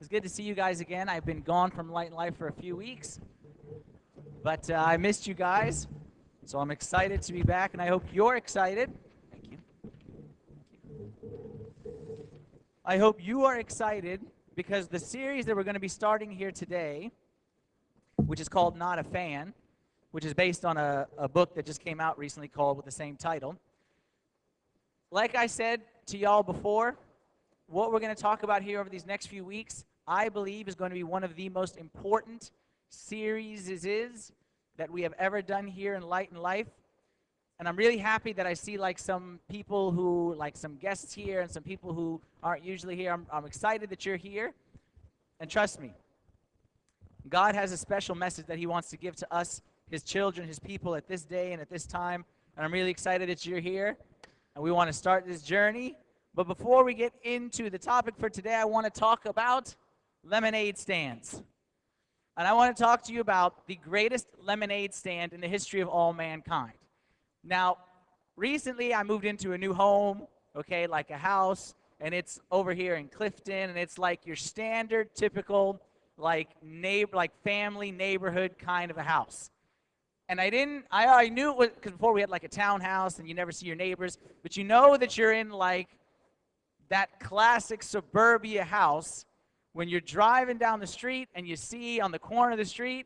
good to see you guys again. I've been gone from Light and Life for a few weeks, but I missed you guys, so I'm excited to be back, and I hope you're excited. Thank you. I hope you are excited because the series that we're going to be starting here today, which is called Not a Fan, which is based on a book that just came out recently called with the same title. Like I said to y'all before, what we're going to talk about here over these next few weeks, I believe is going to be one of the most important series that we have ever done here in Light and Life. And I'm really happy that I see some people who, some guests here and some people who aren't usually here. I'm excited that you're here. And trust me, God has a special message that he wants to give to us, his children, his people at this day and at this time. And I'm really excited that you're here. And we want to start this journey. But before we get into the topic for today, I want to talk about lemonade stands. And I want to talk to you about the greatest lemonade stand in the history of all mankind. Now, recently I moved into a new home, okay, like a house, and it's over here in Clifton, and it's like your standard, typical, family neighborhood kind of a house. And I knew it was, because before we had like a townhouse and you never see your neighbors, but you know that you're in that classic suburbia house when you're driving down the street and you see on the corner of the street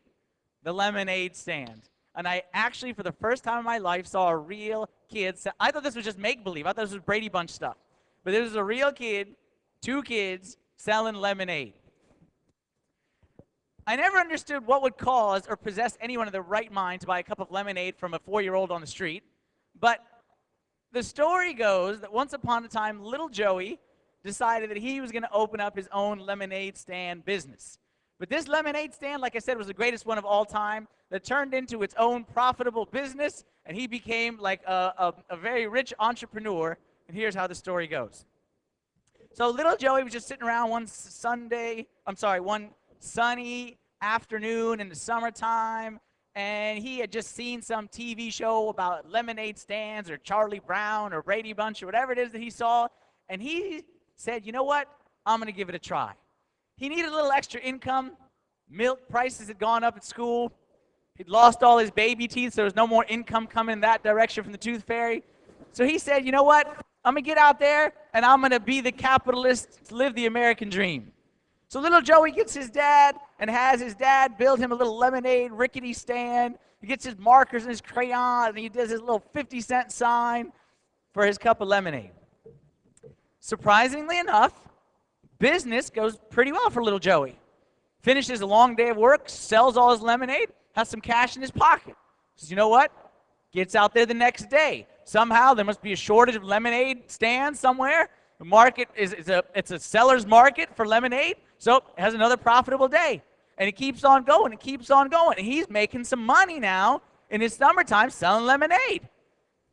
the lemonade stand. And I actually, for the first time in my life, saw a real kid. I thought this was just make-believe. I thought this was Brady Bunch stuff. But this was a real kid, two kids, selling lemonade. I never understood what would cause or possess anyone in their right mind to buy a cup of lemonade from a 4-year-old on the street. But the story goes that once upon a time, little Joey decided that he was going to open up his own lemonade stand business. But this lemonade stand, like I said, was the greatest one of all time that turned into its own profitable business, and he became a very rich entrepreneur. And here's how the story goes. So little Joey was just sitting around one sunny afternoon in the summertime, and he had just seen some TV show about lemonade stands or Charlie Brown or Brady Bunch or whatever it is that he saw, and he said, you know what, I'm going to give it a try. He needed a little extra income. Milk prices had gone up at school. He'd lost all his baby teeth, so there was no more income coming in that direction from the tooth fairy. So he said, you know what, I'm going to get out there, and I'm going to be the capitalist, live the American dream. So little Joey gets his dad and has his dad build him a little lemonade rickety stand. He gets his markers and his crayon, and he does his little 50-cent sign for his cup of lemonade. Surprisingly enough, business goes pretty well for little Joey. Finishes a long day of work, sells all his lemonade, has some cash in his pocket. Says, you know what? Gets out there the next day. Somehow there must be a shortage of lemonade stands somewhere. The market it's a seller's market for lemonade, so it has another profitable day. And it keeps on going and keeps on going. And he's making some money now in his summertime selling lemonade.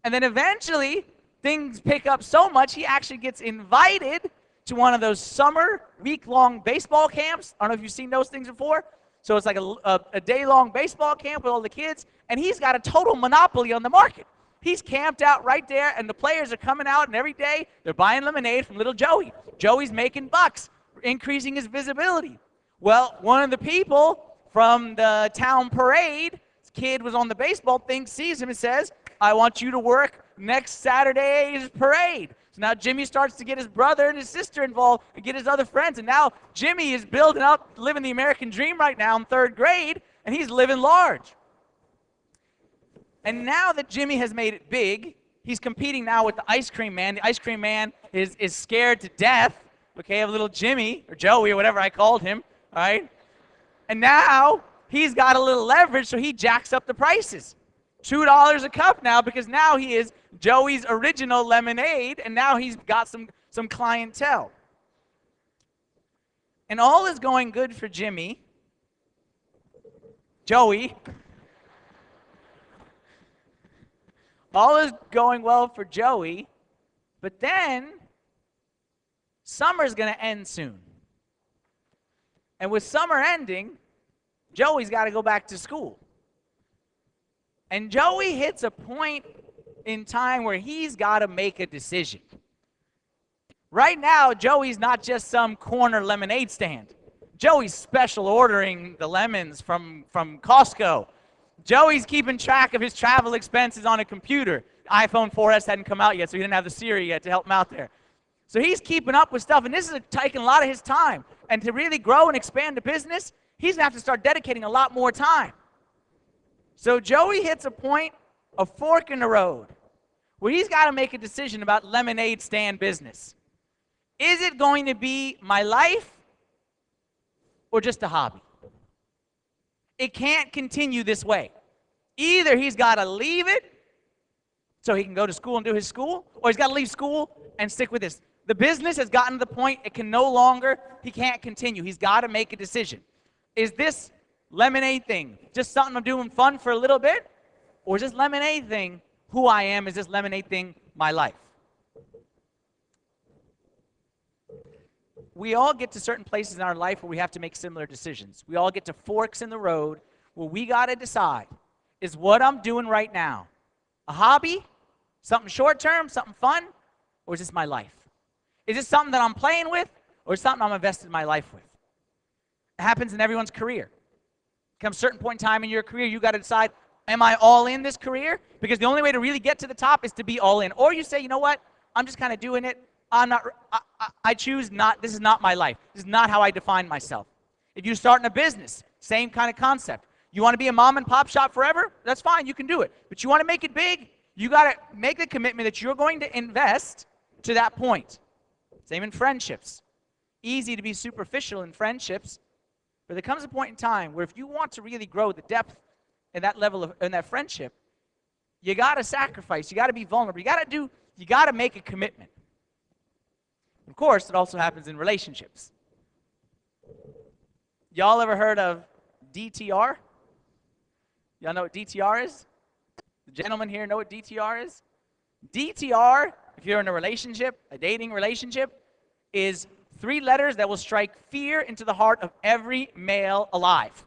And then eventually things pick up so much he actually gets invited to one of those summer week-long baseball camps. I don't know if you've seen those things before. So it's like a day-long baseball camp with all the kids, and he's got a total monopoly on the market. He's camped out right there, and the players are coming out, and every day they're buying lemonade from little Joey. Joey's making bucks, increasing his visibility. Well, one of the people from the town parade, this kid was on the baseball thing, sees him and says, I want you to work next Saturday's parade. So now Jimmy starts to get his brother and his sister involved and get his other friends. And now Jimmy is building up, living the American dream right now in 3rd grade, and he's living large. And now that Jimmy has made it big, he's competing now with the ice cream man. The ice cream man is scared to death, okay, of little Jimmy, or Joey, or whatever I called him, all right? And now he's got a little leverage, so he jacks up the prices. $2 a cup now, because now he is Joey's original lemonade, and now he's got some clientele. And all is going good for Joey. All is going well for Joey, but then summer's going to end soon. And with summer ending, Joey's got to go back to school. And Joey hits a point in time where he's got to make a decision. Right now, Joey's not just some corner lemonade stand. Joey's special ordering the lemons from Costco. Joey's keeping track of his travel expenses on a computer. iPhone 4S hadn't come out yet, so he didn't have the Siri yet to help him out there. So he's keeping up with stuff, and this is taking a lot of his time. And to really grow and expand the business, he's going to have to start dedicating a lot more time. So Joey hits a point, a fork in the road, where he's got to make a decision about lemonade stand business. Is it going to be my life or just a hobby? It can't continue this way. Either he's got to leave it so he can go to school and do his school, or he's got to leave school and stick with this. The business has gotten to the point it can no longer, he can't continue. He's got to make a decision. Is this lemonade thing just something I'm doing fun for a little bit? Or is this lemonade thing who I am? Is this lemonade thing my life? We all get to certain places in our life where we have to make similar decisions. We all get to forks in the road where we got to decide, is what I'm doing right now a hobby, something short-term, something fun, or is this my life? Is this something that I'm playing with, or is it something I'm invested my life with? It happens in everyone's career. Comes a certain point in time in your career, you got to decide, am I all in this career? Because the only way to really get to the top is to be all in. Or you say, you know what, I'm just kind of doing it. I choose not, this is not my life. This is not how I define myself. If you're starting a business, same kind of concept. You want to be a mom and pop shop forever? That's fine, you can do it. But you want to make it big, you got to make the commitment that you're going to invest to that point. Same in friendships. Easy to be superficial in friendships, but there comes a point in time where if you want to really grow the depth and that level of in that friendship, you got to sacrifice, you got to be vulnerable, you got to make a commitment. Of course, it also happens in relationships. Y'all ever heard of DTR? Y'all know what DTR is? The gentleman here know what DTR is? DTR, if you're in a relationship, a dating relationship, is 3 letters that will strike fear into the heart of every male alive.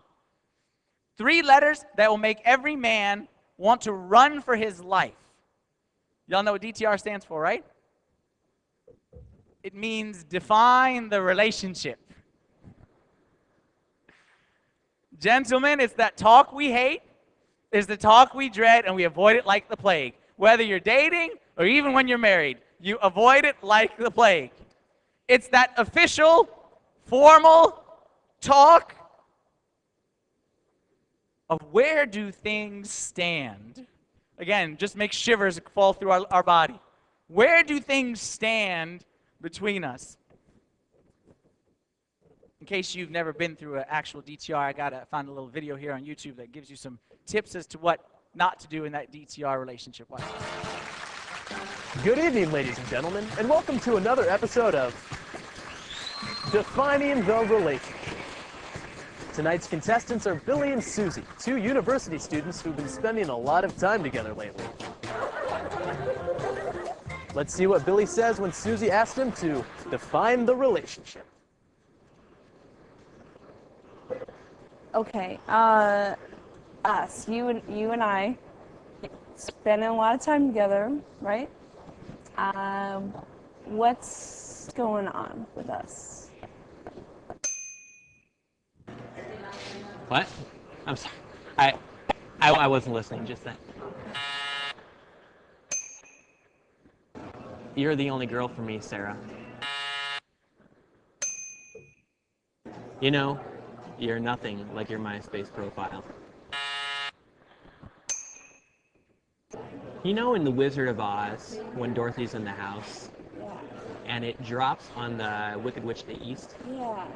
3 letters that will make every man want to run for his life. Y'all know what DTR stands for, right? It means define the relationship. Gentlemen, it's that talk we hate, it's the talk we dread, and we avoid it like the plague. Whether you're dating or even when you're married, you avoid it like the plague. It's that official, formal talk of where do things stand. Again, just makes shivers fall through our body. Where do things stand between us? In case you've never been through an actual DTR, I found a little video here on YouTube that gives you some tips as to what not to do in that DTR relationship. Good evening, ladies and gentlemen, and welcome to another episode of Defining the Relationship. Tonight's contestants are Billy and Susie, 2 university students who've been spending a lot of time together lately. Let's see what Billy says when Susie asks him to define the relationship. Okay, us, you and I, spending a lot of time together, right? What's going on with us? What? I'm sorry. I wasn't listening just then. You're the only girl for me, Sarah. You know, you're nothing like your MySpace profile. You know in The Wizard of Oz, when Dorothy's in the house, Yeah. and it drops on the Wicked Witch of the East? Yeah.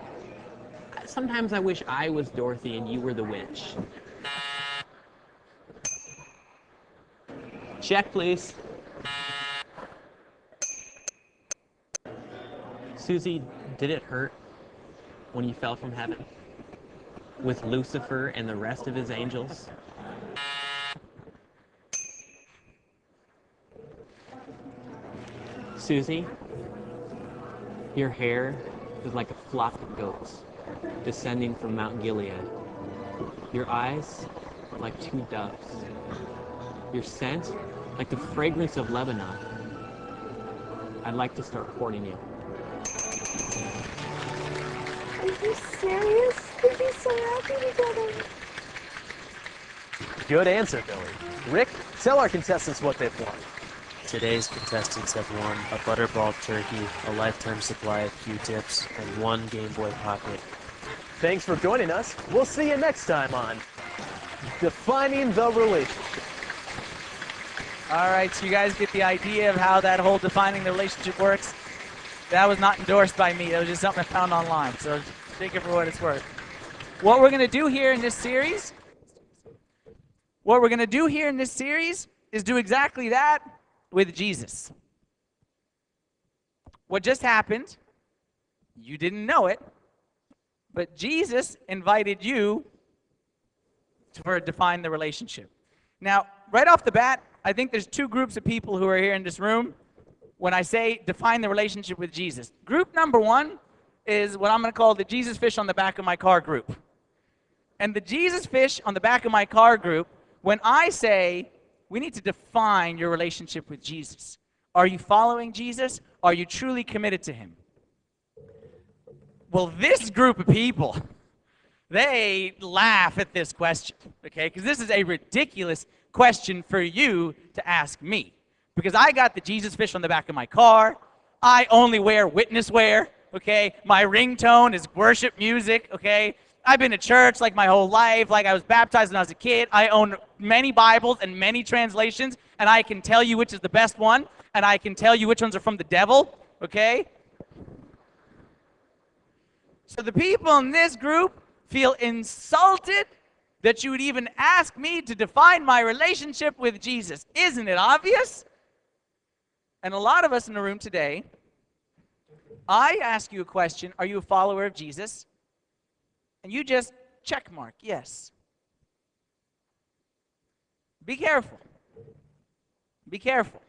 Sometimes I wish I was Dorothy and you were the witch. Check, please. Susie, did it hurt when you fell from heaven with Lucifer and the rest of his angels? Susie, your hair is like a flock of goats descending from Mount Gilead. Your eyes are like 2 doves. Your scent like the fragrance of Lebanon. I'd like to start courting you. you serious? They'd be so happy together. Good answer, Billy. Rick, tell our contestants what they've won. Today's contestants have won a Butterball turkey, a lifetime supply of Q-tips, and 1 Game Boy Pocket. Thanks for joining us. We'll see you next time on Defining the Relationship. All right, so you guys get the idea of how that whole defining the relationship works. That was not endorsed by me. That was just something I found online, so take it for what it's worth. What we're going to do here in this series is do exactly that with Jesus. What just happened, you didn't know it, but Jesus invited you to define the relationship. Now, right off the bat, I think there's 2 groups of people who are here in this room when I say define the relationship with Jesus. Group number 1 is what I'm going to call the Jesus fish on the back of my car group. And the Jesus fish on the back of my car group, when I say we need to define your relationship with Jesus. Are you following Jesus? Are you truly committed to him? Well, this group of people, they laugh at this question, okay? Because this is a ridiculous question for you to ask me. Because I got the Jesus fish on the back of my car. I only wear witness wear, okay? My ringtone is worship music, okay? I've been to church like my whole life, like I was baptized when I was a kid. I own many Bibles and many translations, and I can tell you which is the best one, and I can tell you which ones are from the devil, okay? So the people in this group feel insulted that you would even ask me to define my relationship with Jesus. Isn't it obvious? And a lot of us in the room today, I ask you a question, are you a follower of Jesus? And you just check mark, yes. Be careful. Be careful.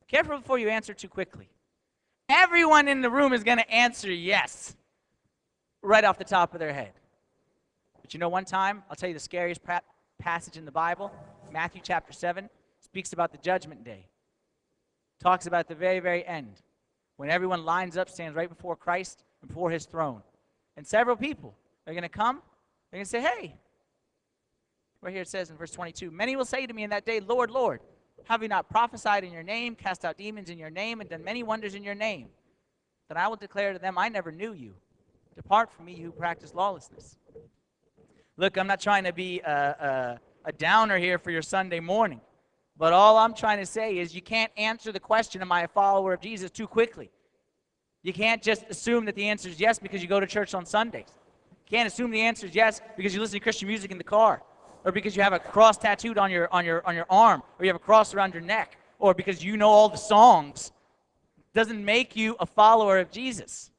Careful before you answer too quickly. Everyone in the room is going to answer yes right off the top of their head. But you know, one time, I'll tell you the scariest passage in the Bible, Matthew chapter 7, speaks about the judgment day. Talks about the very, very end, when everyone lines up, stands right before Christ, and before his throne. And several people are going to come, they're going to say, hey, right here it says in verse 22, many will say to me in that day, Lord, Lord, have we not prophesied in your name, cast out demons in your name, and done many wonders in your name? Then I will declare to them, I never knew you. Depart from me, you who practice lawlessness. Look, I'm not trying to be a downer here for your Sunday morning, but all I'm trying to say is you can't answer the question, am I a follower of Jesus, too quickly. You can't just assume that the answer is yes because you go to church on Sundays. You can't assume the answer is yes because you listen to Christian music in the car, or because you have a cross tattooed on your arm, or you have a cross around your neck, or because you know all the songs. Doesn't make you a follower of Jesus.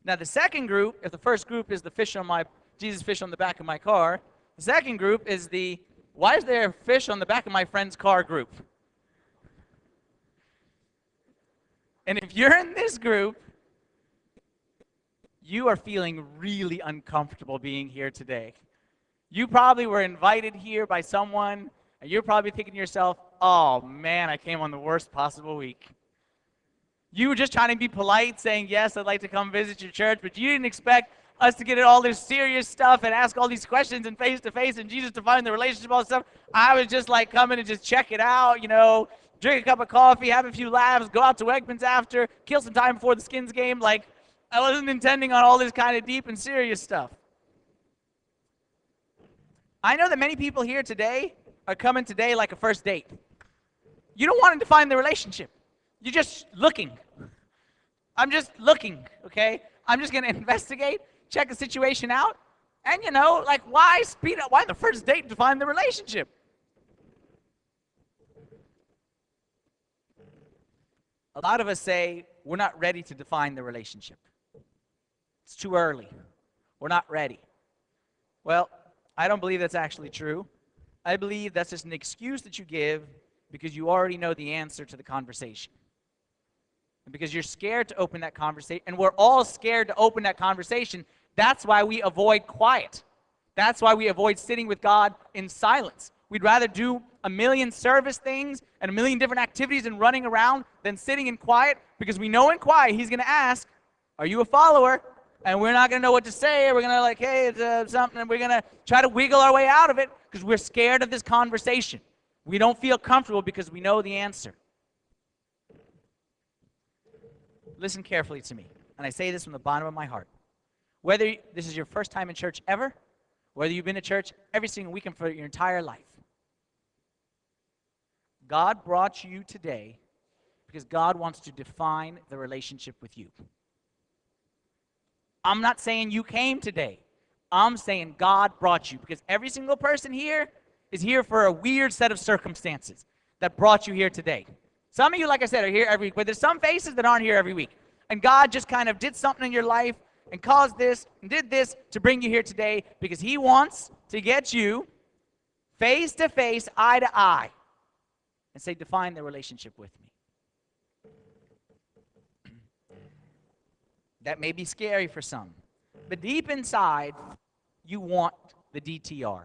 Now the second group, if the first group is the fish on my Jesus fish on the back of my car, the second group is the why is there a fish on the back of my friend's car group? And if you're in this group, you are feeling really uncomfortable being here today. You probably were invited here by someone, and you're probably thinking to yourself, oh man, I came on the worst possible week. You were just trying to be polite, saying, yes, I'd like to come visit your church, but you didn't expect us to get into all this serious stuff and ask all these questions and face-to-face and Jesus to find the relationship, all this stuff. I was just like coming and just check it out, you know, drink a cup of coffee, have a few laughs, go out to Wegmans after, kill some time before the Skins game. Like, I wasn't intending on all this kind of deep and serious stuff. I know that many people here today are coming today like a first date. You don't want to define the relationship. You're just looking. I'm just looking, okay? I'm just going to investigate, check the situation out, and, you know, like, why speed up? Why the first date define the relationship? A lot of us say we're not ready to define the relationship. It's too early. We're not ready. Well, I don't believe that's actually true. I believe that's just an excuse that you give because you already know the answer to the conversation. And because you're scared to open that conversation, and we're all scared to open that conversation, that's why we avoid quiet. That's why we avoid sitting with God in silence. We'd rather do a million service things and a million different activities and running around than sitting in quiet, because we know in quiet he's going to ask, are you a follower? And we're not going to know what to say. We're going to like, hey, it's something, and we're going to try to wiggle our way out of it because we're scared of this conversation. We don't feel comfortable because we know the answer. Listen carefully to me, and I say this from the bottom of my heart. Whether this is your first time in church ever, whether you've been to church every single weekend for your entire life, God brought you today because God wants to define the relationship with you. I'm not saying you came today. I'm saying God brought you, because every single person here is here for a weird set of circumstances that brought you here today. Some of you, like I said, are here every week, but there's some faces that aren't here every week. And God just kind of did something in your life and caused this and did this to bring you here today, because he wants to get you face to face, eye to eye, and say, define the relationship with me. That may be scary for some, but deep inside, you want the DTR.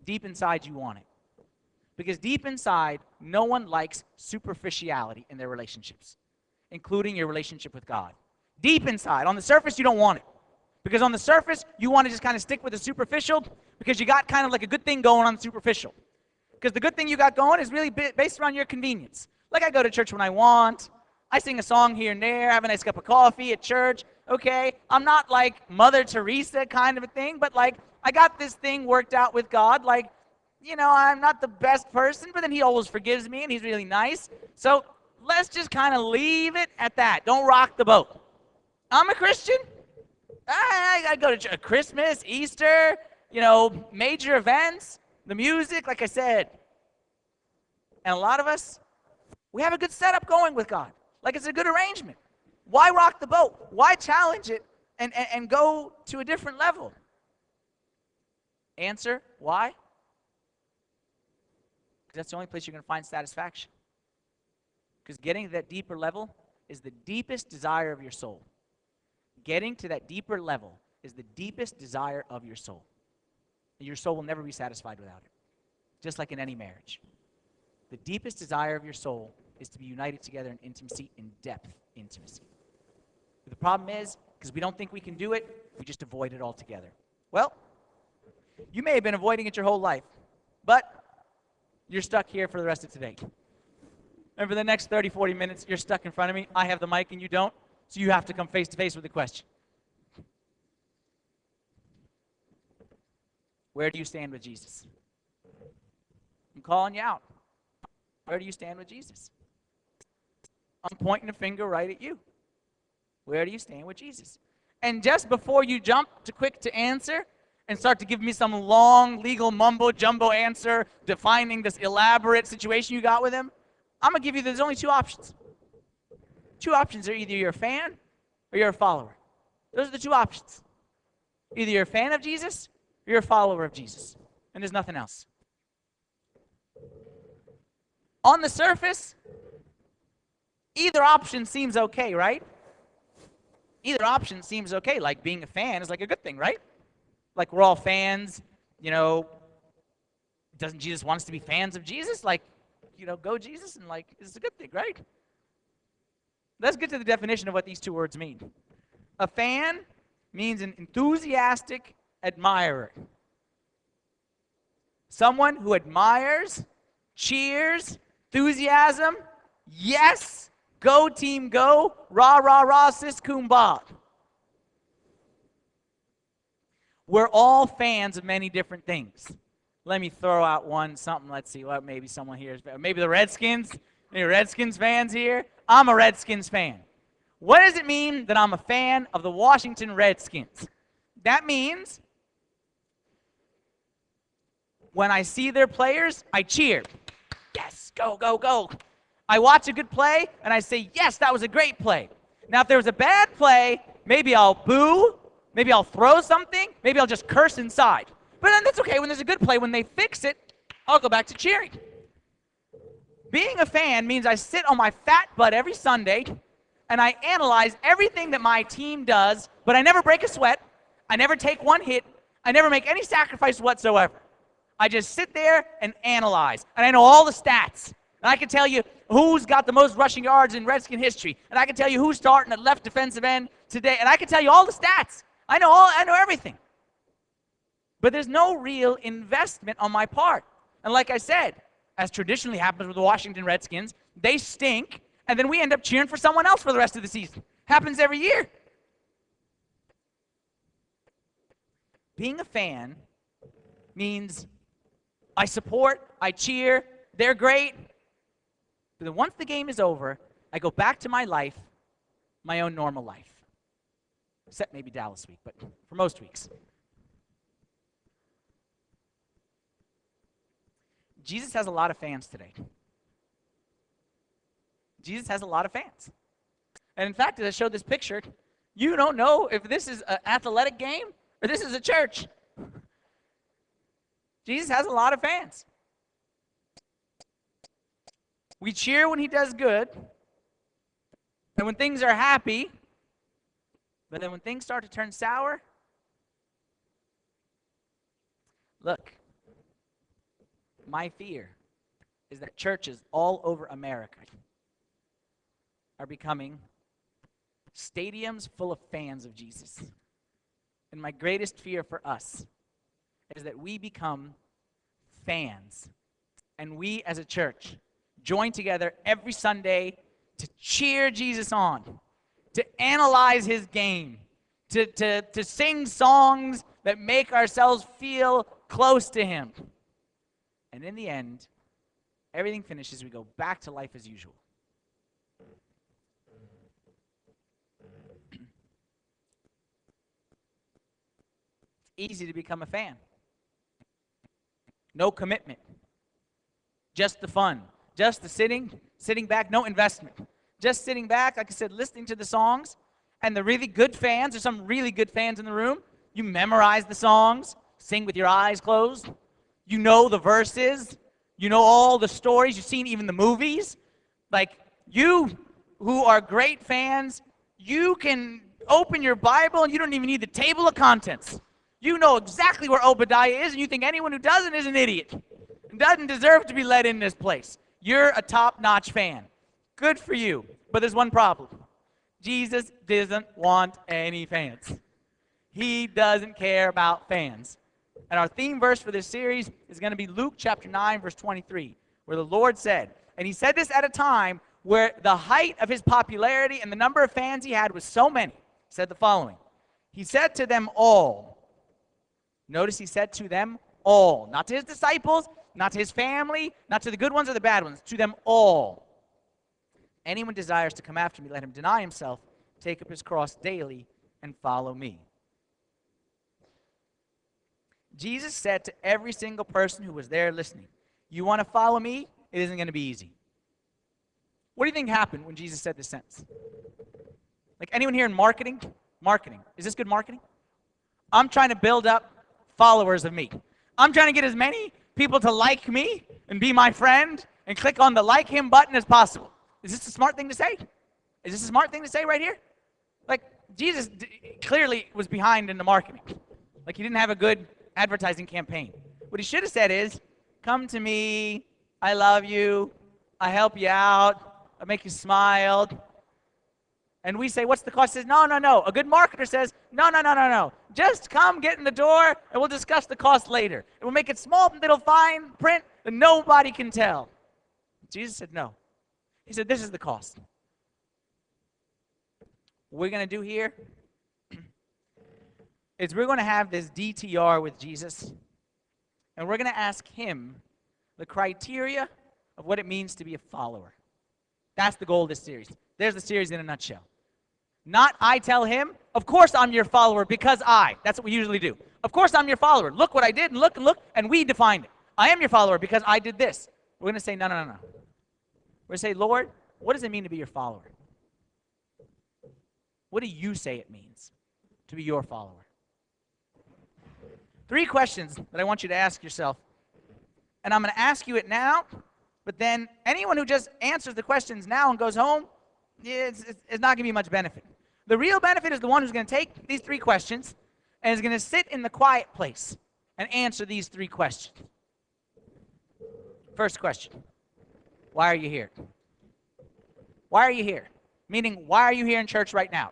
Deep inside, you want it. Because deep inside, no one likes superficiality in their relationships, including your relationship with God. Deep inside. On the surface, you don't want it. Because on the surface, you want to just kind of stick with the superficial, because you got kind of like a good thing going on the superficial. Because the good thing you got going is really based around your convenience. Like, I go to church when I want. I sing a song here and there, have a nice cup of coffee at church. Okay, I'm not like Mother Teresa kind of a thing, but like, I got this thing worked out with God. Like, you know, I'm not the best person, but then he always forgives me, and he's really nice. So let's just kind of leave it at that. Don't rock the boat. I'm a Christian. I go to Christmas, Easter, you know, major events, the music, like I said. And a lot of us, we have a good setup going with God. Like, it's a good arrangement. Why rock the boat? Why challenge it and go to a different level? Answer, why? Because that's the only place you're going to find satisfaction. Because getting to that deeper level is the deepest desire of your soul. Getting to that deeper level is the deepest desire of your soul. And your soul will never be satisfied without it. Just like in any marriage. The deepest desire of your soul is to be united together in intimacy, in depth intimacy. But the problem is, because we don't think we can do it, we just avoid it altogether. Well, you may have been avoiding it your whole life, but you're stuck here for the rest of today. And for the next 30, 40 minutes, you're stuck in front of me. I have the mic and you don't, so you have to come face to face with the question. Where do you stand with Jesus? I'm calling you out. Where do you stand with Jesus? I'm pointing a finger right at you. Where do you stand with Jesus? And just before you jump to quick to answer and start to give me some long legal mumbo-jumbo answer defining this elaborate situation you got with him, I'm going to give you, there's only two options. Two options are either you're a fan or you're a follower. Those are the two options. Either you're a fan of Jesus or you're a follower of Jesus. And there's nothing else. On the surface, either option seems okay, right? Either option seems okay. Like, being a fan is like a good thing, right? Like, we're all fans, you know. Doesn't Jesus want us to be fans of Jesus? Like, you know, go Jesus, and like, it's a good thing, right? Let's get to the definition of what these two words mean. A fan means an enthusiastic admirer. Someone who admires, cheers, enthusiasm, yes, go team go, rah, rah, rah, sis kumbah. We're all fans of many different things. Let me throw out something, let's see, what maybe someone here is, maybe the Redskins, any Redskins fans here? I'm a Redskins fan. What does it mean that I'm a fan of the Washington Redskins? That means when I see their players, I cheer. Yes, go, go, go. I watch a good play, and I say, yes, that was a great play. Now, if there was a bad play, maybe I'll boo, maybe I'll throw something, maybe I'll just curse inside. But then that's okay. When there's a good play, when they fix it, I'll go back to cheering. Being a fan means I sit on my fat butt every Sunday, and I analyze everything that my team does, but I never break a sweat, I never take one hit, I never make any sacrifice whatsoever. I just sit there and analyze. And I know all the stats. And I can tell you who's got the most rushing yards in Redskin history. And I can tell you who's starting at left defensive end today. And I can tell you all the stats. I know everything. But there's no real investment on my part. And like I said, as traditionally happens with the Washington Redskins, they stink, and then we end up cheering for someone else for the rest of the season. Happens every year. Being a fan means I support, I cheer, they're great. But then once the game is over, I go back to my life, my own normal life. Except maybe Dallas week, but for most weeks. Jesus has a lot of fans today. Jesus has a lot of fans. And in fact, as I showed this picture, you don't know if this is an athletic game or this is a church. Jesus has a lot of fans. We cheer when he does good, and when things are happy, but then when things start to turn sour, look, my fear is that churches all over America are becoming stadiums full of fans of Jesus. And my greatest fear for us is that we become fans, and we as a church join together every Sunday to cheer Jesus on, to analyze his game, to sing songs that make ourselves feel close to him. And in the end, everything finishes, we go back to life as usual. It's easy to become a fan. No commitment. Just the fun. Just the sitting back, no investment. Just sitting back, like I said, listening to the songs. And the really good fans, there's some really good fans in the room. You memorize the songs, sing with your eyes closed. You know the verses. You know all the stories. You've seen even the movies. Like, you who are great fans, you can open your Bible and you don't even need the table of contents. You know exactly where Obadiah is, and you think anyone who doesn't is an idiot and doesn't deserve to be let in this place. You're a top-notch fan. Good for you. But there's one problem. Jesus doesn't want any fans. He doesn't care about fans. And our theme verse for this series is going to be Luke chapter 9, verse 23, where the Lord said, and he said this at a time where the height of his popularity and the number of fans he had was so many. He said the following. He said to them all, notice he said to them all, not to his disciples, not to his family, not to the good ones or the bad ones, to them all. Anyone desires to come after me, let him deny himself, take up his cross daily, and follow me. Jesus said to every single person who was there listening, you want to follow me? It isn't going to be easy. What do you think happened when Jesus said this sentence? Like, anyone here in marketing? Marketing. Is this good marketing? I'm trying to build up followers of me. I'm trying to get as many people to like me and be my friend and click on the like him button as possible. Is this a smart thing to say? Is this a smart thing to say right here? Like, Jesus clearly was behind in the marketing. Like, he didn't have a good advertising campaign. What he should have said is, come to me, I love you, I help you out, I make you smile. And we say, what's the cost? He says, no. A good marketer says, no. Just come, get in the door, and we'll discuss the cost later. And we'll make it small, little fine print that nobody can tell. Jesus said, no. He said, this is the cost. What we're going to do here is we're going to have this DTR with Jesus, and we're going to ask him the criteria of what it means to be a follower. That's the goal of this series. There's the series in a nutshell. Not I tell him, of course I'm your follower because I. That's what we usually do. Of course I'm your follower. Look what I did, and look, and we defined it. I am your follower because I did this. We're going to say, no. We're going to say, Lord, what does it mean to be your follower? What do you say it means to be your follower? 3 questions that I want you to ask yourself. And I'm going to ask you it now, but then anyone who just answers the questions now and goes home, it's not going to be much benefit. The real benefit is the one who's going to take these 3 questions and is going to sit in the quiet place and answer these 3 questions. First question, why are you here? Why are you here? Meaning, why are you here in church right now?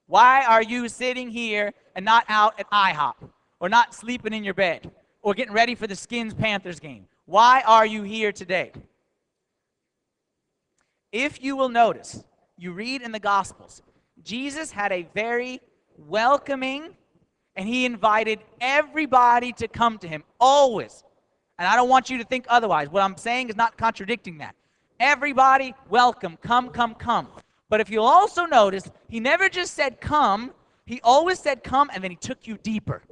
Why are you sitting here and not out at IHOP, or not sleeping in your bed, or getting ready for the Skins-Panthers game? Why are you here today? If you will notice, you read in the Gospels, Jesus had a very welcoming, and he invited everybody to come to him, always. And I don't want you to think otherwise. What I'm saying is not contradicting that. Everybody, welcome, come, come, come. But if you'll also notice, he never just said come, he always said come, and then he took you deeper.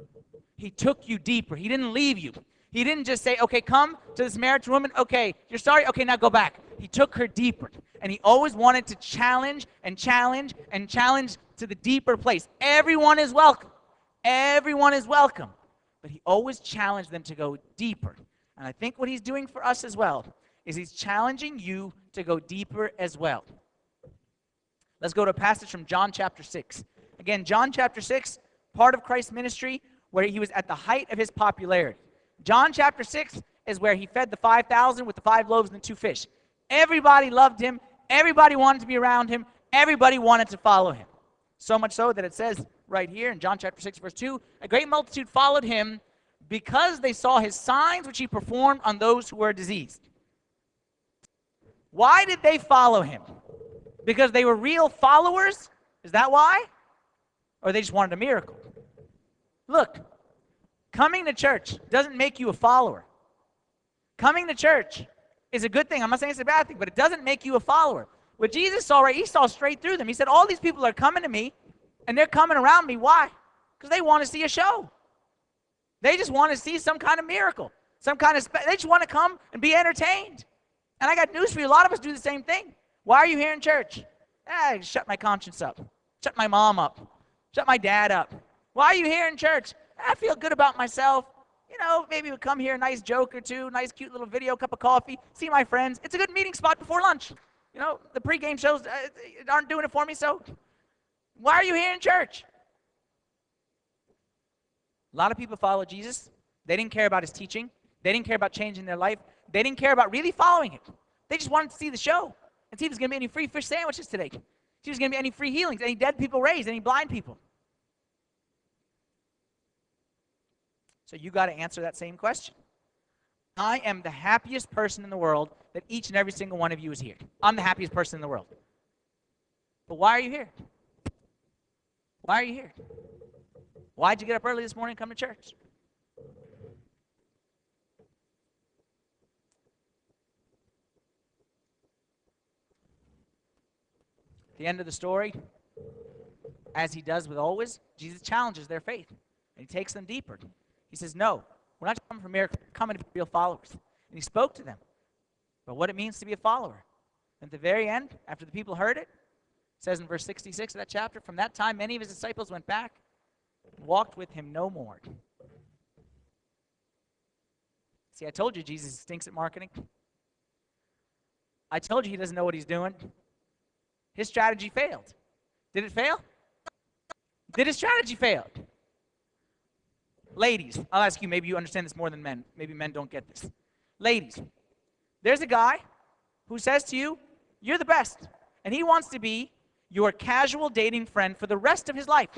He took you deeper. He didn't leave you. He didn't just say, okay, come to the Samaritan woman. Okay, you're sorry. Okay, now go back. He took her deeper. And he always wanted to challenge and challenge and challenge to the deeper place. Everyone is welcome. Everyone is welcome. But he always challenged them to go deeper. And I think what he's doing for us as well is he's challenging you to go deeper as well. Let's go to a passage from John chapter 6. Again, John chapter 6, part of Christ's ministry, where he was at the height of his popularity. John chapter 6 is where he fed the 5,000 with the 5 loaves and the 2 fish. Everybody loved him. Everybody wanted to be around him. Everybody wanted to follow him. So much so that it says right here in John chapter 6, verse 2, a great multitude followed him because they saw his signs which he performed on those who were diseased. Why did they follow him? Because they were real followers? Is that why? Or they just wanted a miracle? Look, coming to church doesn't make you a follower. Coming to church is a good thing. I'm not saying it's a bad thing, but it doesn't make you a follower. What Jesus saw, right, he saw straight through them. He said, all these people are coming to me, and they're coming around me. Why? Because they want to see a show. They just want to see some kind of miracle, some kind of, they just want to come and be entertained. And I got news for you. A lot of us do the same thing. Why are you here in church? Shut my conscience up. Shut my mom up. Shut my dad up. Why are you here in church? I feel good about myself. You know, maybe we'll come here, a nice joke or two, nice cute little video, cup of coffee, see my friends. It's a good meeting spot before lunch. You know, the pregame shows aren't doing it for me, so why are you here in church? A lot of people follow Jesus. They didn't care about his teaching. They didn't care about changing their life. They didn't care about really following it. They just wanted to see the show and see if there's going to be any free fish sandwiches today. See if there's going to be any free healings, any dead people raised, any blind people. So you got to answer that same question. I am the happiest person in the world that each and every single one of you is here. I'm the happiest person in the world. But why are you here? Why are you here? Why'd you get up early this morning and come to church? At the end of the story, as he does with always, Jesus challenges their faith, and he takes them deeper. He says, no, we're not coming for miracles, we're coming to be real followers. And he spoke to them about what it means to be a follower. And at the very end, after the people heard it, it says in verse 66 of that chapter, from that time many of his disciples went back and walked with him no more. See, I told you Jesus stinks at marketing. I told you he doesn't know what he's doing. His strategy failed. Did it fail? Did his strategy fail? Ladies, I'll ask you, maybe you understand this more than men. Maybe men don't get this. Ladies, there's a guy who says to you, you're the best. And he wants to be your casual dating friend for the rest of his life.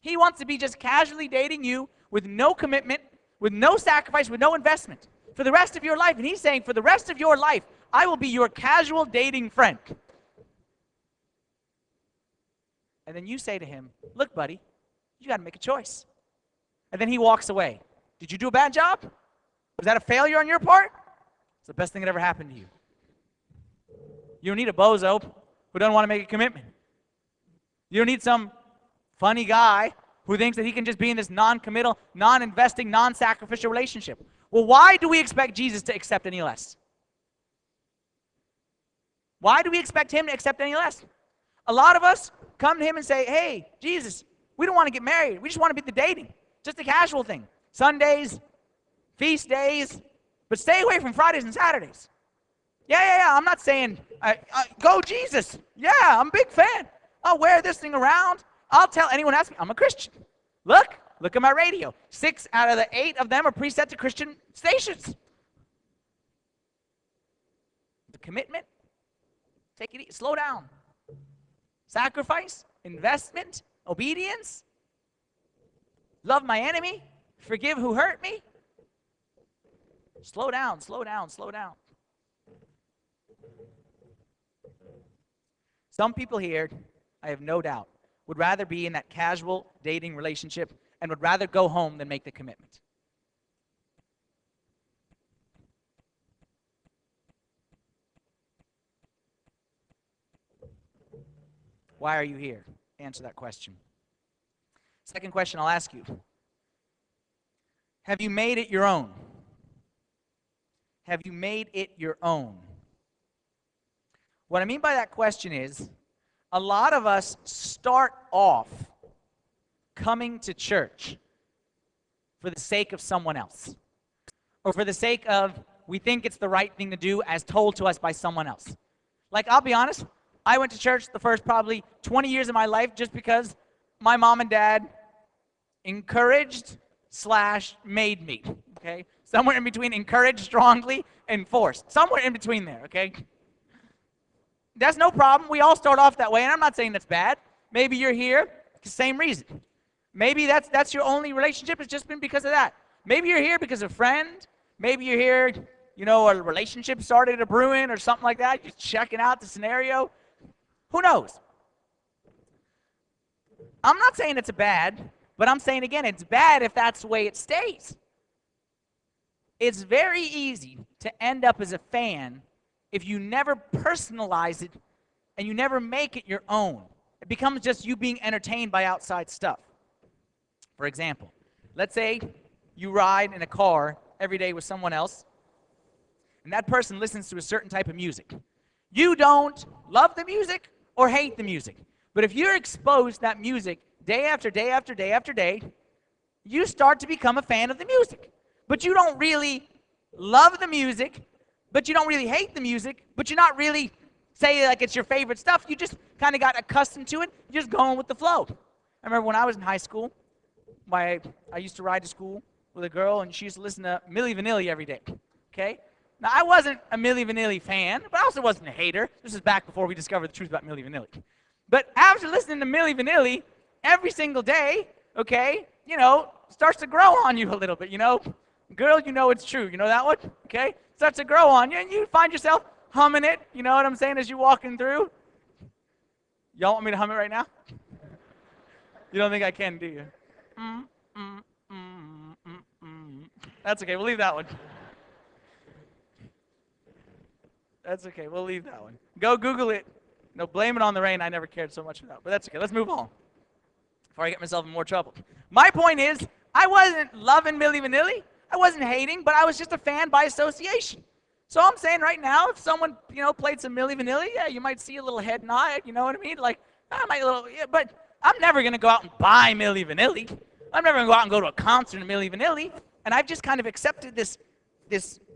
He wants to be just casually dating you with no commitment, with no sacrifice, with no investment for the rest of your life. And he's saying, for the rest of your life, I will be your casual dating friend. And then you say to him, look, buddy, you got to make a choice. And then he walks away. Did you do a bad job? Was that a failure on your part? It's the best thing that ever happened to you. You don't need a bozo who doesn't want to make a commitment. You don't need some funny guy who thinks that he can just be in this non-committal, non-investing, non-sacrificial relationship. Well, why do we expect Jesus to accept any less? Why do we expect him to accept any less? A lot of us come to him and say, hey, Jesus, we don't want to get married. We just want to be the dating. Just a casual thing. Sundays, feast days, but stay away from Fridays and Saturdays. Yeah. I'm not saying, go Jesus. Yeah, I'm a big fan. I'll wear this thing around. I'll tell anyone asking, I'm a Christian. Look at my radio. 6 out of the 8 of them are preset to Christian stations. commitment. Take it easy. Slow down. Sacrifice, investment, obedience. Love my enemy. Forgive who hurt me. Slow down, slow down, slow down. Some people here, I have no doubt, would rather be in that casual dating relationship and would rather go home than make the commitment. Why are you here? Answer that question. Second question I'll ask you. Have you made it your own? Have you made it your own? What I mean by that question is, a lot of us start off coming to church for the sake of someone else, or for the sake of we think it's the right thing to do as told to us by someone else. Like, I'll be honest, I went to church the first probably 20 years of my life just because my mom and dad encouraged / made me, okay? Somewhere in between encouraged strongly and forced. Somewhere in between there, okay? That's no problem. We all start off that way, and I'm not saying that's bad. Maybe you're here, same reason. Maybe that's your only relationship. It's just been because of that. Maybe you're here because of a friend. Maybe you're here, a relationship started to brewing or something like that. You're checking out the scenario. Who knows? I'm not saying it's bad, but I'm saying again, it's bad if that's the way it stays. It's very easy to end up as a fan if you never personalize it and you never make it your own. It becomes just you being entertained by outside stuff. For example, let's say you ride in a car every day with someone else, and that person listens to a certain type of music. You don't love the music or hate the music, but if you're exposed to that music day after day after day after day, you start to become a fan of the music. But you don't really love the music, but you don't really hate the music, but you're not really say like it's your favorite stuff. You just kind of got accustomed to it. You're just going with the flow. I remember when I was in high school, I used to ride to school with a girl, and she used to listen to Milli Vanilli every day, okay? Now, I wasn't a Milli Vanilli fan, but I also wasn't a hater. This is back before we discovered the truth about Milli Vanilli. But after listening to Milli Vanilli every single day, okay, starts to grow on you a little bit, Girl, it's true. You know that one? Okay? Starts to grow on you, and you find yourself humming it, you know what I'm saying, as you're walking through. Y'all want me to hum it right now? You don't think I can, do you? That's okay. We'll leave that one. That's okay. We'll leave that one. Go Google it. No, blame it on the rain. I never cared so much for that. But that's okay. Let's move on before I get myself in more trouble. My point is, I wasn't loving Milli Vanilli. I wasn't hating, but I was just a fan by association. So I'm saying right now, if someone, played some Milli Vanilli, yeah, you might see a little head nod, you know what I mean? Like, but I'm never going to go out and buy Milli Vanilli. I'm never going to go out and go to a concert of Milli Vanilli. And I've just kind of accepted this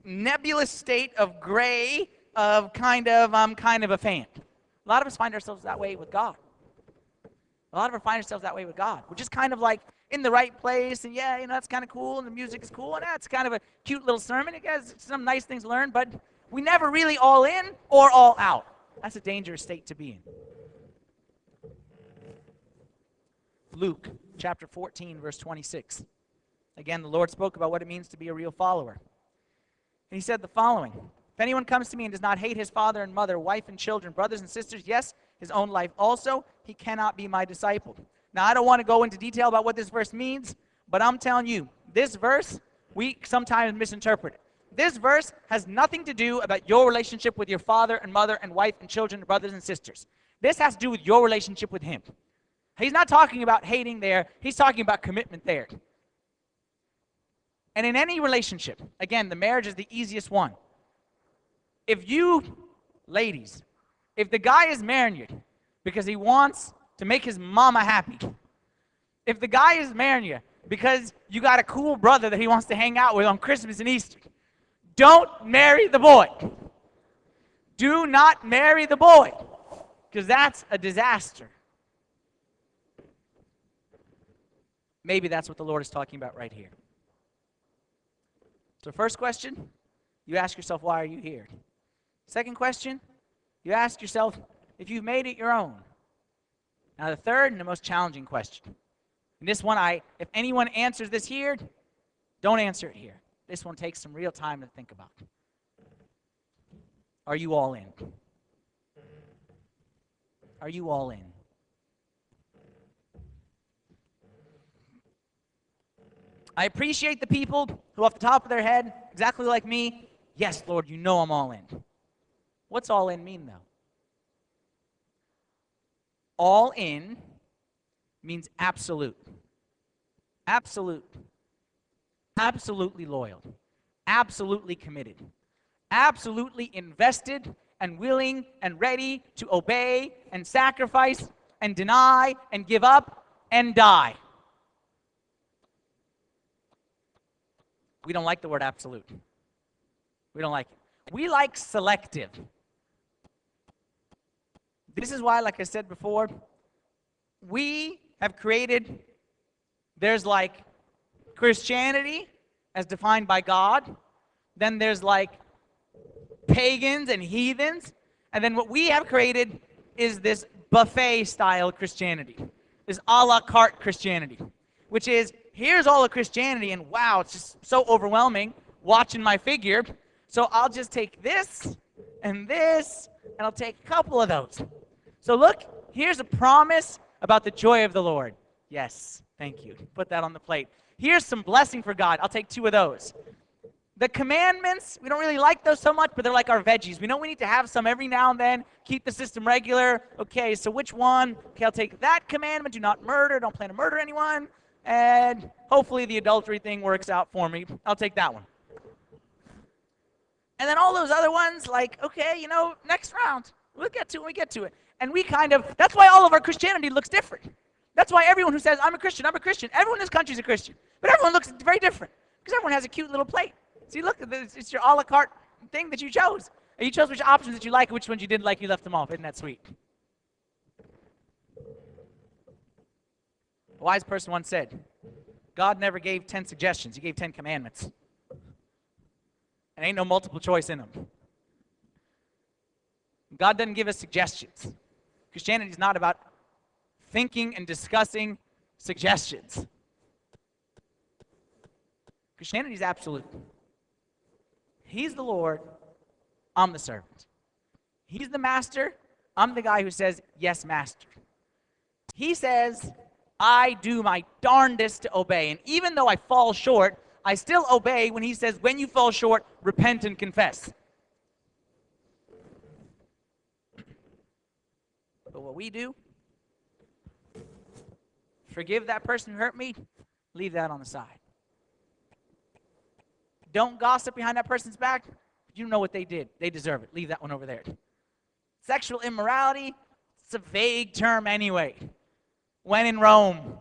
nebulous state of gray of I'm kind of a fan. A lot of us find ourselves that way with God. A lot of us find ourselves that way with God. We're just kind of like in the right place, and yeah, that's kind of cool, and the music is cool, and that's kind of a cute little sermon. It has some nice things to learn, but we never really all in or all out. That's a dangerous state to be in. Luke chapter 14, verse 26. Again, the Lord spoke about what it means to be a real follower. And he said the following: if anyone comes to me and does not hate his father and mother, wife and children, brothers and sisters, yes, his own life also, he cannot be my disciple. Now, I don't want to go into detail about what this verse means, but I'm telling you, this verse, we sometimes misinterpret it. This verse has nothing to do about your relationship with your father and mother and wife and children and brothers and sisters. This has to do with your relationship with him. He's not talking about hating there. He's talking about commitment there. And in any relationship, again, the marriage is the easiest one. If you, ladies, if the guy is marrying you because he wants to make his mama happy, if the guy is marrying you because you got a cool brother that he wants to hang out with on Christmas and Easter, don't marry the boy. Do not marry the boy, because that's a disaster. Maybe that's what the Lord is talking about right here. So first question, you ask yourself, why are you here? Second question, you ask yourself if you've made it your own. Now the third and the most challenging question. And this one, if anyone answers this here, don't answer it here. This one takes some real time to think about. Are you all in? Are you all in? I appreciate the people who off the top of their head, exactly like me, yes, Lord, you know I'm all in. What's all in mean, though? All in means absolute. Absolute. Absolutely loyal. Absolutely committed. Absolutely invested and willing and ready to obey and sacrifice and deny and give up and die. We don't like the word absolute. We don't like it. We like selective. This is why, like I said before, we have created, there's like Christianity as defined by God, then there's like pagans and heathens, and then what we have created is this buffet-style Christianity, this a la carte Christianity, which is, here's all of Christianity, and wow, it's just so overwhelming watching my figure, so I'll just take this, and I'll take a couple of those. So look, here's a promise about the joy of the Lord. Yes, thank you. Put that on the plate. Here's some blessing for God. I'll take 2 of those. The commandments, we don't really like those so much, but they're like our veggies. We know we need to have some every now and then, keep the system regular. Okay, so which one? Okay, I'll take that commandment, do not murder, don't plan to murder anyone, and hopefully the adultery thing works out for me. I'll take that one. And then all those other ones, like, okay, next round. We'll get to it when we get to it. And we that's why all of our Christianity looks different. That's why everyone who says, I'm a Christian, everyone in this country is a Christian. But everyone looks very different, because everyone has a cute little plate. See, look, it's your a la carte thing that you chose. And you chose which options that you like, which ones you didn't like, you left them off. Isn't that sweet? A wise person once said, God never gave 10 suggestions, he gave 10 commandments. And ain't no multiple choice in them. God doesn't give us suggestions. Christianity is not about thinking and discussing suggestions. Christianity is absolute. He's the Lord, I'm the servant. He's the master, I'm the guy who says, yes, master. He says, I do my darndest to obey. And even though I fall short, I still obey when he says, when you fall short, repent and confess. But what we do, forgive that person who hurt me, leave that on the side. Don't gossip behind that person's back. You know what they did. They deserve it. Leave that one over there. Sexual immorality, it's a vague term anyway. When in Rome.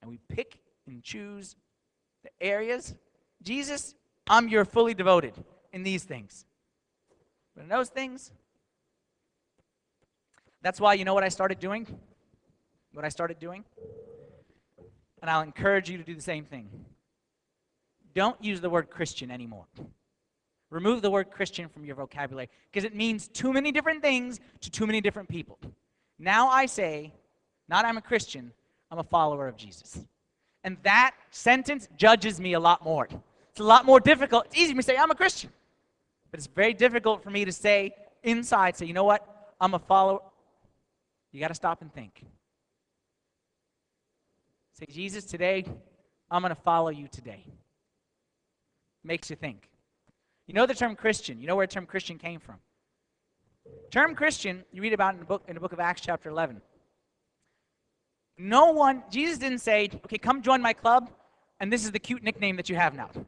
And we pick and choose the areas. Jesus, I'm your fully devoted in these things. But in those things, that's why, you know what I started doing? What I started doing? And I'll encourage you to do the same thing. Don't use the word Christian anymore. Remove the word Christian from your vocabulary, because it means too many different things to too many different people. Now I say, not I'm a Christian, I'm a follower of Jesus. And that sentence judges me a lot more. It's a lot more difficult. It's easy for me to say, I'm a Christian. But it's very difficult for me to say inside, say, you know what? I'm a follower. You got to stop and think. Say, Jesus, today, I'm going to follow you today. Makes you think. You know the term Christian. You know where the term Christian came from. Term Christian, you read about in the book of Acts chapter 11. Jesus didn't say, okay, come join my club, and this is the cute nickname that you have now. It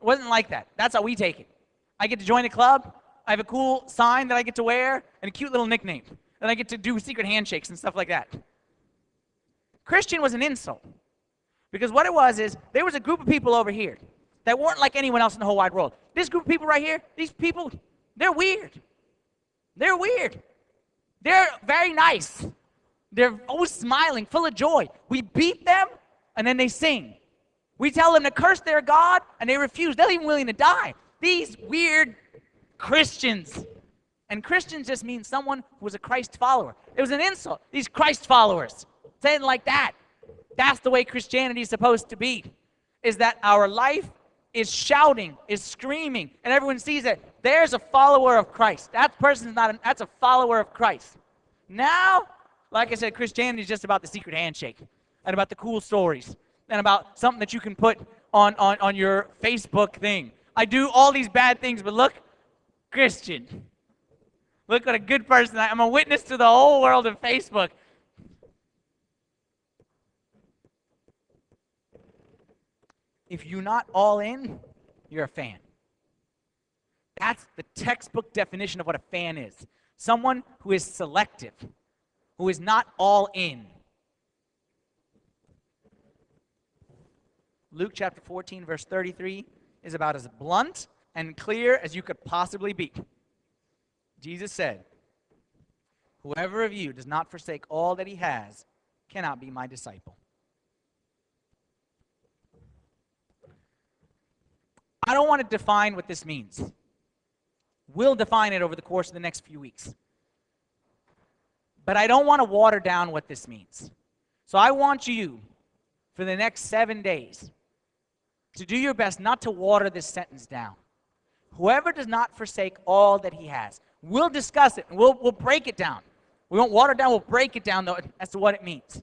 wasn't like that. That's how we take it. I get to join a club, I have a cool sign that I get to wear, and a cute little nickname. And I get to do secret handshakes and stuff like that. Christian was an insult. Because what it was is, there was a group of people over here that weren't like anyone else in the whole wide world. This group of people right here, these people, they're weird. They're weird. They're very nice. They're always smiling, full of joy. We beat them, and then they sing. We tell them to curse their God, and they refuse. They're even willing to die. These weird Christians. And Christians just means someone who was a Christ follower. It was an insult. These Christ followers. Saying like that. That's the way Christianity is supposed to be. Is that our life is shouting, is screaming, and everyone sees it. There's a follower of Christ. That person's not, that's a follower of Christ. Now, like I said, Christianity is just about the secret handshake and about the cool stories and about something that you can put on your Facebook thing. I do all these bad things, but look, Christian. Look what a good person I am. I'm a witness to the whole world of Facebook. If you're not all in, you're a fan. That's the textbook definition of what a fan is. Someone who is selective, who is not all in. Luke chapter 14, verse 33 is about as blunt and clear as you could possibly be. Jesus said, "Whoever of you does not forsake all that he has cannot be my disciple." I don't want to define what this means. We'll define it over the course of the next few weeks. But I don't want to water down what this means. So I want you, for the next 7 days, to do your best not to water this sentence down. Whoever does not forsake all that he has. We'll discuss it, and we'll break it down. We won't water it down, we'll break it down though, as to what it means.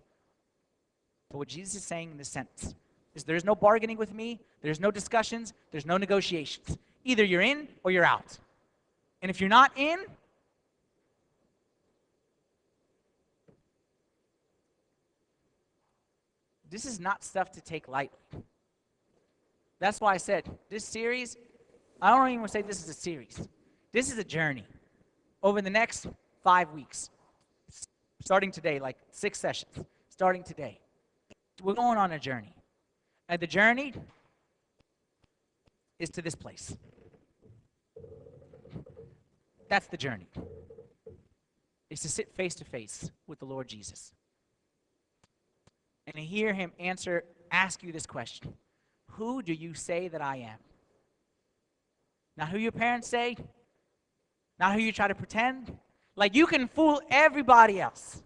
But what Jesus is saying in this sentence is there's no bargaining with me, there's no discussions, there's no negotiations. Either you're in or you're out. And if you're not in, this is not stuff to take lightly. That's why I said this series, I don't even want to say this is a series. This is a journey over the next 5 weeks. Starting today, like 6 sessions, starting today. We're going on a journey. And the journey is to this place. That's the journey. Is to sit face to face with the Lord Jesus. And to hear him ask you this question. Who do you say that I am? Not who your parents say. Not who you try to pretend. Like you can fool everybody else.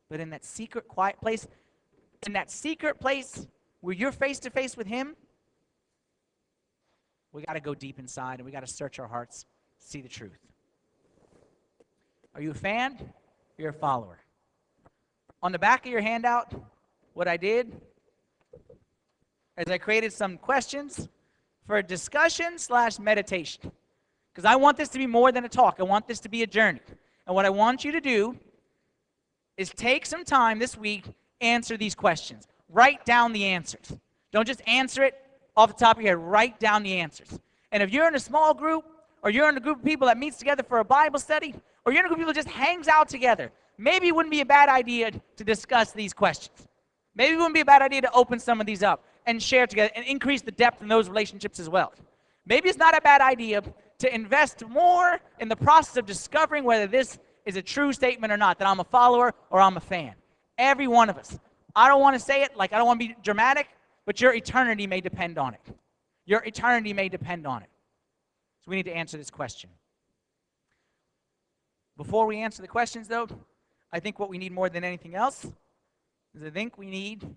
But in that secret, quiet place, where you're face to face with him, we got to go deep inside and we got to search our hearts, see the truth. Are you a fan? You're a follower. On the back of your handout, what I did is I created some questions for a discussion/meditation. Because I want this to be more than a talk. I want this to be a journey. And what I want you to do is take some time this week, answer these questions. Write down the answers. Don't just answer it off the top of your head. Write down the answers. And if you're in a small group, or you're in a group of people that meets together for a Bible study, or you're in a group of people that just hangs out together, maybe it wouldn't be a bad idea to discuss these questions. Maybe it wouldn't be a bad idea to open some of these up and share together and increase the depth in those relationships as well. Maybe it's not a bad idea to invest more in the process of discovering whether this is a true statement or not, that I'm a follower or I'm a fan. Every one of us. I don't want to say it like I don't want to be dramatic, but your eternity may depend on it. Your eternity may depend on it. So we need to answer this question. Before we answer the questions, though, I think what we need more than anything else is I think we need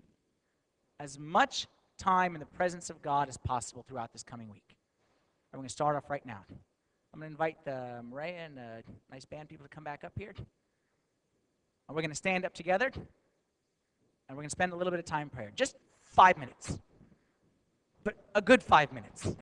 as much time in the presence of God as possible throughout this coming week. And we're going to start off right now. I'm going to invite Maria and a nice band people to come back up here. And we're going to stand up together. And we're going to spend a little bit of time in prayer. Just 5 minutes. But a good 5 minutes.